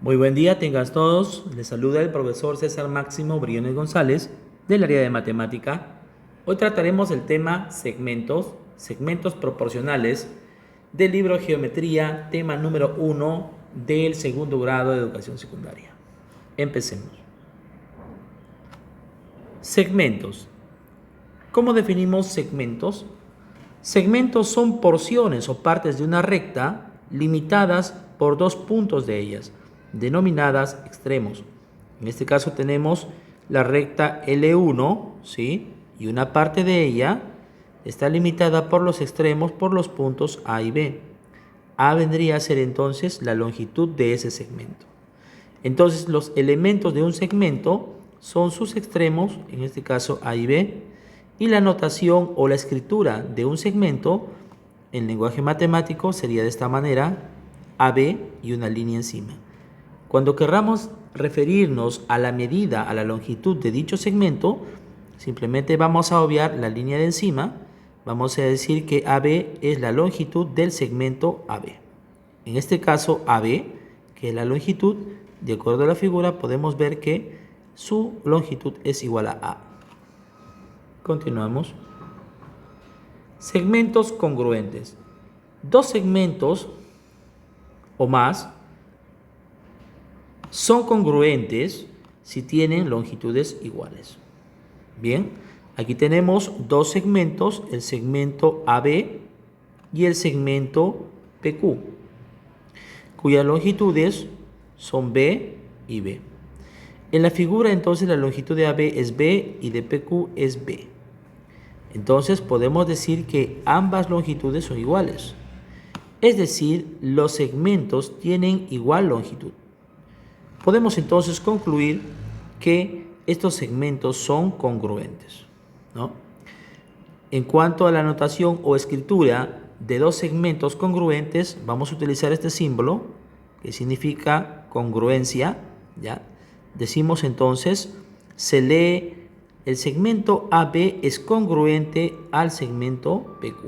Muy buen día, tengan todos. Les saluda el profesor César Máximo Briones González del área de matemática. Hoy trataremos el tema segmentos proporcionales del libro Geometría, tema número 1 del segundo grado de educación secundaria. Empecemos. Segmentos. ¿Cómo definimos segmentos? Segmentos son porciones o partes de una recta limitadas por dos puntos de ellas, denominadas extremos. En este caso tenemos la recta L1, ¿sí? Y una parte de ella está limitada por los extremos por los puntos A y B. A vendría a ser entonces la longitud de ese segmento. Entonces los elementos de un segmento son sus extremos, en este caso A y B, y la notación o la escritura de un segmento en lenguaje matemático sería de esta manera: AB y una línea encima. Cuando querramos referirnos a la medida, a la longitud de dicho segmento, simplemente vamos a obviar la línea de encima. Vamos a decir que AB es la longitud del segmento AB. En este caso, AB, que es la longitud, de acuerdo a la figura, podemos ver que su longitud es igual a A. Continuamos. Segmentos congruentes. Dos segmentos o más son congruentes si tienen longitudes iguales. Bien, aquí tenemos dos segmentos, el segmento AB y el segmento PQ, cuyas longitudes son B y B. En la figura entonces la longitud de AB es B y de PQ es B. Entonces podemos decir que ambas longitudes son iguales. Es decir, los segmentos tienen igual longitud. Podemos entonces concluir que estos segmentos son congruentes, ¿no? En cuanto a la notación o escritura de dos segmentos congruentes, vamos a utilizar este símbolo que significa congruencia, ¿ya? Decimos entonces, se lee el segmento AB es congruente al segmento PQ.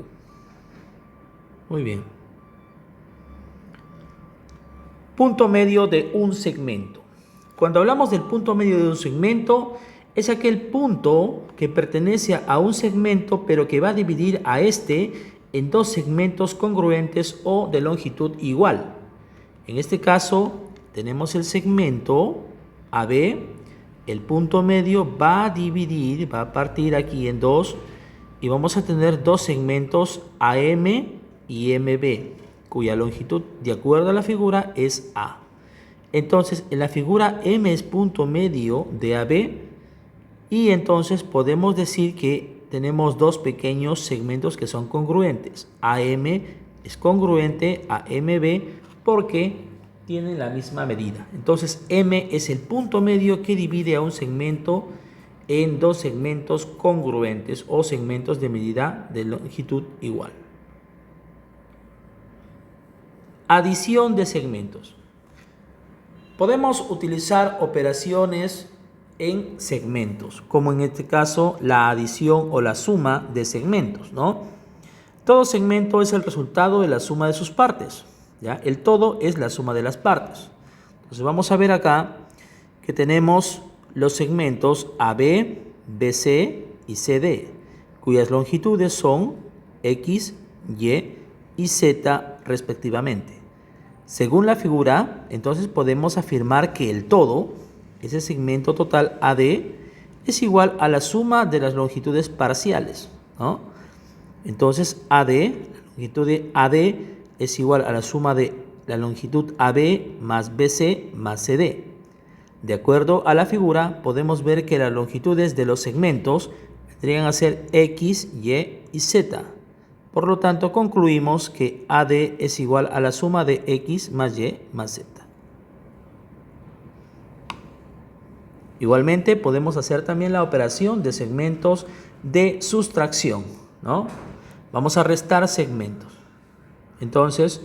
Muy bien. Punto medio de un segmento. Cuando hablamos del punto medio de un segmento, es aquel punto que pertenece a un segmento, pero que va a dividir a este en dos segmentos congruentes o de longitud igual. En este caso, tenemos el segmento AB. El punto medio va a partir aquí en dos, y vamos a tener dos segmentos AM y MB, cuya longitud, de acuerdo a la figura, es A. Entonces, en la figura M es punto medio de AB, y entonces podemos decir que tenemos dos pequeños segmentos que son congruentes. AM es congruente a MB porque tienen la misma medida. Entonces, M es el punto medio que divide a un segmento en dos segmentos congruentes o segmentos de medida de longitud igual. Adición de segmentos. Podemos utilizar operaciones en segmentos, como en este caso la adición o la suma de segmentos, ¿no? Todo segmento es el resultado de la suma de sus partes, ¿ya? El todo es la suma de las partes. Entonces vamos a ver acá que tenemos los segmentos AB, BC y CD, cuyas longitudes son X, Y y Z respectivamente. Según la figura, entonces podemos afirmar que el todo, ese segmento total AD, es igual a la suma de las longitudes parciales, ¿no? Entonces AD, la longitud de AD es igual a la suma de la longitud AB más BC más CD. De acuerdo a la figura, podemos ver que las longitudes de los segmentos vendrían a ser X, Y y Z. Por lo tanto, concluimos que AD es igual a la suma de X más Y más Z. Igualmente, podemos hacer también la operación de segmentos de sustracción, ¿no? Vamos a restar segmentos. Entonces,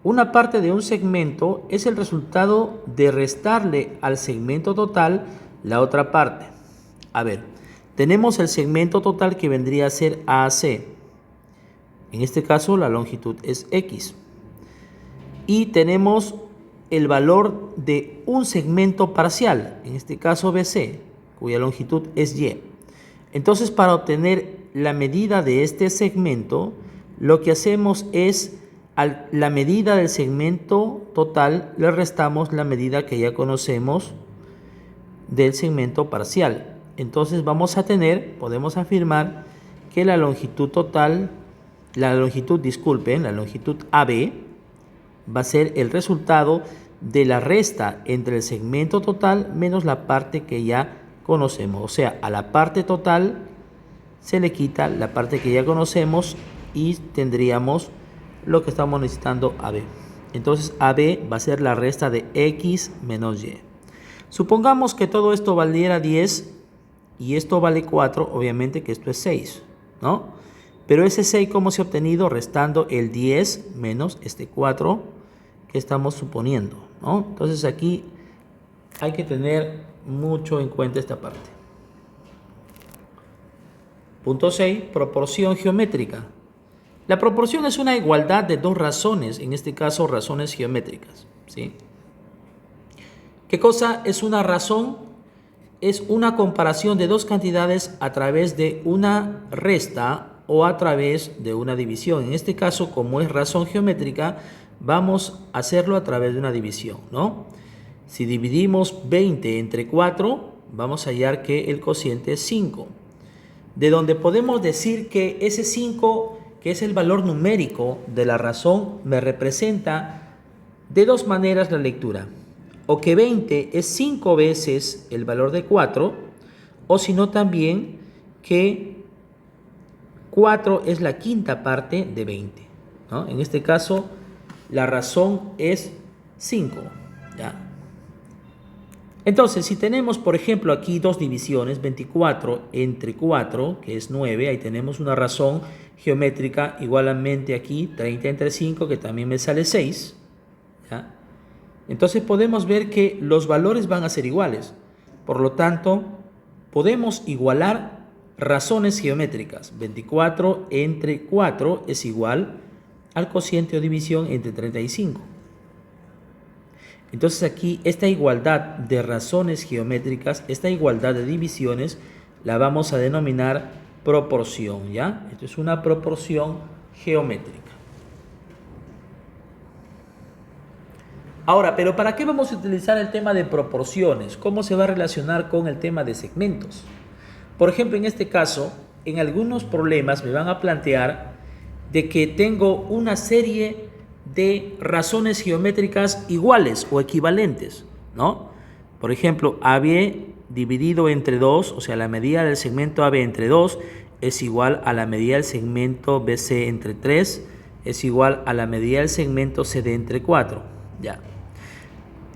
una parte de un segmento es el resultado de restarle al segmento total la otra parte. A ver, tenemos el segmento total que vendría a ser AC. En este caso la longitud es X. Y tenemos el valor de un segmento parcial, en este caso BC, cuya longitud es Y. Entonces, para obtener la medida de este segmento, lo que hacemos es a la medida del segmento total le restamos la medida que ya conocemos del segmento parcial. Entonces vamos a tener, podemos afirmar que la longitud total, la longitud AB va a ser el resultado de la resta entre el segmento total menos la parte que ya conocemos. O sea, a la parte total se le quita la parte que ya conocemos y tendríamos lo que estamos necesitando AB. Entonces AB va a ser la resta de X menos Y. Supongamos que todo esto valiera 10 y esto vale 4, obviamente que esto es 6, ¿no? Pero ese 6, ¿cómo se ha obtenido? Restando el 10 menos este 4 que estamos suponiendo, ¿no? Entonces aquí hay que tener mucho en cuenta esta parte. Punto 6, proporción geométrica. La proporción es una igualdad de dos razones, en este caso razones geométricas, ¿sí? ¿Qué cosa es una razón? Es una comparación de dos cantidades a través de una resta o a través de una división. En este caso, como es razón geométrica, vamos a hacerlo a través de una división, ¿no? Si dividimos 20 entre 4, vamos a hallar que el cociente es 5. De donde podemos decir que ese 5, que es el valor numérico de la razón, me representa de dos maneras la lectura. O que 20 es 5 veces el valor de 4, o sino también que 4 es la quinta parte de 20, ¿no? En este caso, la razón es 5, ¿ya? Entonces, si tenemos, por ejemplo, aquí dos divisiones, 24 entre 4, que es 9, ahí tenemos una razón geométrica, igualmente aquí 30 entre 5, que también me sale 6, ¿ya? Entonces podemos ver que los valores van a ser iguales. Por lo tanto, podemos igualar razones geométricas. 24 entre 4 es igual al cociente o división entre 35. Entonces aquí esta igualdad de razones geométricas, esta igualdad de divisiones, la vamos a denominar proporción, ¿ya? Esto es una proporción geométrica. Ahora, ¿pero para qué vamos a utilizar el tema de proporciones? ¿Cómo se va a relacionar con el tema de segmentos? Por ejemplo, en este caso, en algunos problemas me van a plantear de que tengo una serie de razones geométricas iguales o equivalentes, ¿no? Por ejemplo, AB dividido entre 2, o sea, la medida del segmento AB entre 2 es igual a la medida del segmento BC entre 3, es igual a la medida del segmento CD entre 4, ya.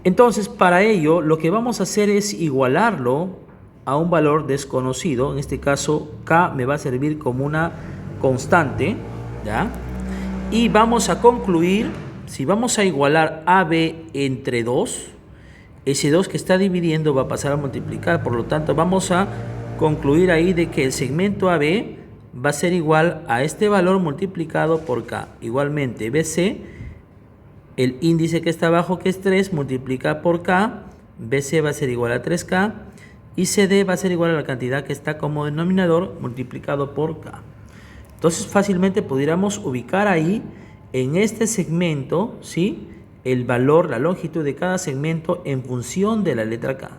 Entonces, para ello, lo que vamos a hacer es igualarlo a un valor desconocido. En este caso, K me va a servir como una constante, ¿ya? Y vamos a concluir, si vamos a igualar AB entre 2, ese 2 que está dividiendo va a pasar a multiplicar. Por lo tanto, vamos a concluir ahí de que el segmento AB va a ser igual a este valor multiplicado por K. Igualmente, BC, el índice que está abajo, que es 3, multiplica por K, BC va a ser igual a 3K, y CD va a ser igual a la cantidad que está como denominador multiplicado por K. Entonces fácilmente pudiéramos ubicar ahí en este segmento, ¿sí?, el valor, la longitud de cada segmento en función de la letra K.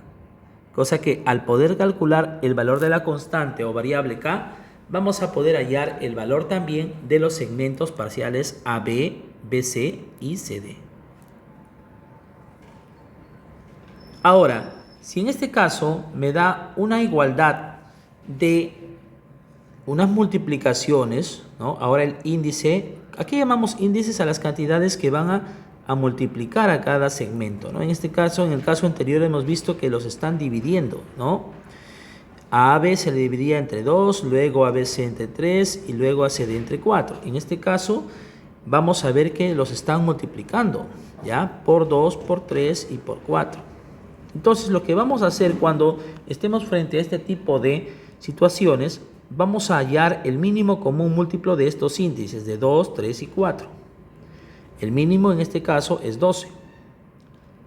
Cosa que al poder calcular el valor de la constante o variable K, vamos a poder hallar el valor también de los segmentos parciales AB, BC y CD. Ahora, si en este caso me da una igualdad de unas multiplicaciones, ¿no? Ahora el índice, aquí llamamos índices a las cantidades que van a multiplicar a cada segmento, ¿no? En este caso, en el caso anterior hemos visto que los están dividiendo, ¿no? A AB se le dividía entre 2, luego a BC entre 3 y luego a CD entre 4. En este caso vamos a ver que los están multiplicando, ¿ya? Por 2, por 3 y por 4. Entonces lo que vamos a hacer cuando estemos frente a este tipo de situaciones, vamos a hallar el mínimo común múltiplo de estos índices de 2, 3 y 4. El mínimo en este caso es 12.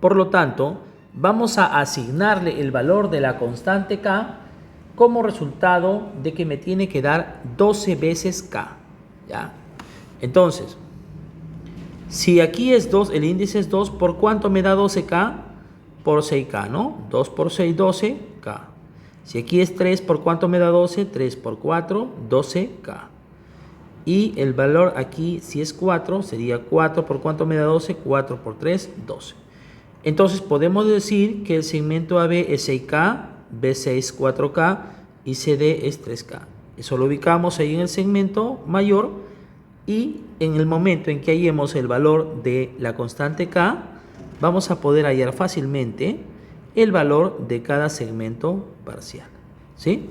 Por lo tanto, vamos a asignarle el valor de la constante K como resultado de que me tiene que dar 12 veces K. ¿Ya? Entonces, si aquí es 2, el índice es 2, ¿por cuánto me da 12K? Por 6K, ¿no? 2 por 6, 12K. Si aquí es 3, ¿por cuánto me da 12? 3 por 4, 12K. Y el valor aquí, si es 4, sería 4 por cuánto me da 12, 4 por 3, 12. Entonces podemos decir que el segmento AB es 6K, B6 4K y CD es 3K. Eso lo ubicamos ahí en el segmento mayor y en el momento en que hallemos el valor de la constante K, vamos a poder hallar fácilmente el valor de cada segmento parcial. ¿Sí?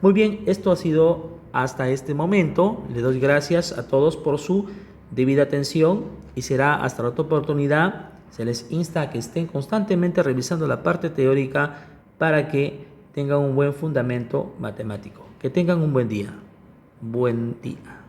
Muy bien, esto ha sido hasta este momento. Le doy gracias a todos por su debida atención y será hasta la otra oportunidad. Se les insta a que estén constantemente revisando la parte teórica para que tengan un buen fundamento matemático. Que tengan un buen día. Buen día.